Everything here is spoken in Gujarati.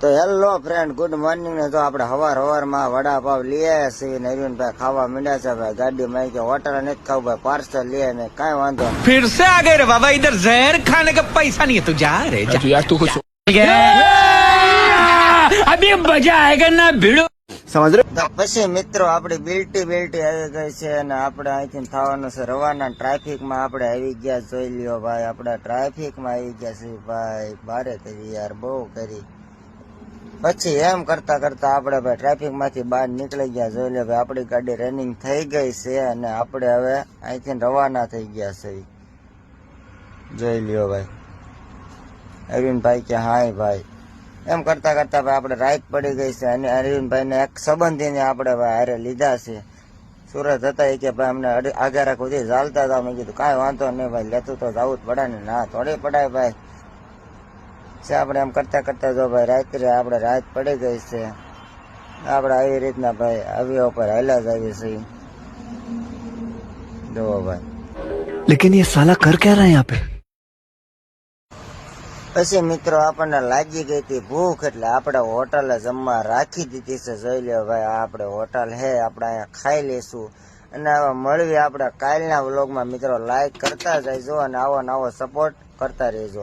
તો હેલો ફ્રેન્ડ, ગુડ મોર્નિંગ ને તો આપણે હવાર વડાપાવ લઈ આવ્યા છીએ ને અરવિંદભાઈ ખાવા માંડ્યા છે ભાઈ ગાડીમાં કે હોટલ નથી ખાવું ભાઈ પાર્સલ લઈ ને કાંઈ વાંધો નહીં. फिर से आ गए रे बाबा, इधर जहर खाने का पैसा नहीं है, तू जा रे जा। यार तू कुछ अभी मजा आएगा ना भिड़ो। समझ रहे તો પછી મિત્રો આપડી બિલ્ટી આવી ગઈ છે અને આપણે અહીંથી થવાનું છે રવાના. ટ્રાફિકમાં આપણે આવી ગયા, જોઈ લ્યો ભાઈ, આપણે ટ્રાફિકમાં આવી ગયા છે ભાઈ. બારે કરી યાર, બહુ કરી. પછી એમ કરતા કરતા આપણે ભાઈ ટ્રાફિક માંથી બહાર નીકળી ગયા, જોઈ લો ભાઈ આપડી ગાડી રનિંગ થઈ ગઈ છે અને આપણે હવે અહીંથી રવાના થઈ ગયા છે. જોઈ લ્યો ભાઈ. અરવિંદભાઈ કે હાય ભાઈ. એમ કરતા કરતા ભાઈ આપણે રાઈટ પડી ગઈ છે અને અરવિંદભાઈ ને એક સંબંધીને આપણે ભાઈ હારે લીધા છે. સુરત હતા એ કે ભાઈ અમને આગળ સુધી ચાલતા હતા. મેં કીધું કાંઈ વાંધો નહીં ભાઈ, લેતું તો જવું જ પડે ને. ના થોડી પડાય ભાઈ. આપણે એમ કરતા કરતા જો ભાઈ રાત્રે આપણે રાત પડી ગઈ છે. આપણે આવી રીતના ભાઈ આવ્યા ઉપર હાલ્યા જ આવી છે. જુઓ ભાઈ. लेकिन ये साला कर क्या रहा है यहाँ पे? પછી મિત્રો આપણને લાગી ગઈ હતી ભૂખ, એટલે આપણે હોટલે જમવા રાખી દીધી છે. જોઈ લ્યો ભાઈ, આ આપણે હોટલ હે, આપણે અહીંયા ખાઈ લઈશું. અને હવે મળવી આપણે કાલના વ્લોગમાં. મિત્રો લાઈક કરતા જઈજો અને આવો નવો સપોર્ટ કરતા રહેજો.